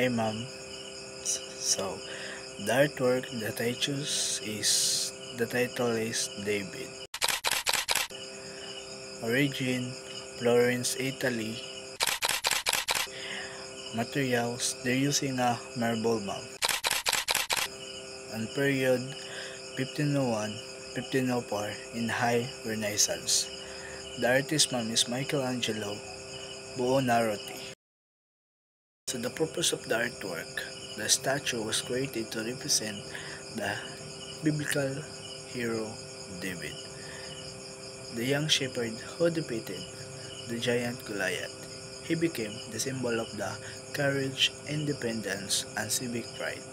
Hi ma'am. So, the artwork that I choose the title is David. Origin, Florence, Italy. Materials, they're using a marble ma'am. And period, 1501-1504 in High Renaissance. The artist ma'am is Michelangelo Buonarroti. So the purpose of the artwork, the statue was created to represent the biblical hero David, the young shepherd who defeated the giant Goliath. He became the symbol of the courage, independence, and civic pride.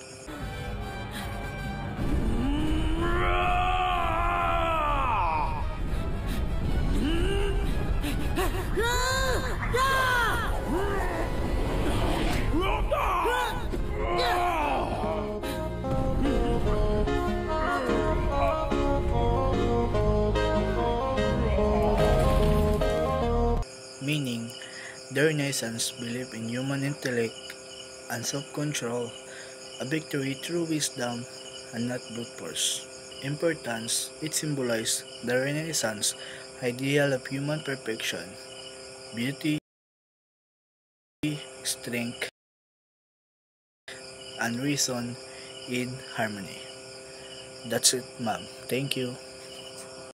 Meaning, the Renaissance believed in human intellect and self-control, a victory through wisdom and not brute force. Importance, it symbolized the Renaissance ideal of human perfection, beauty, strength, and reason in harmony. That's it, ma'am. Thank you.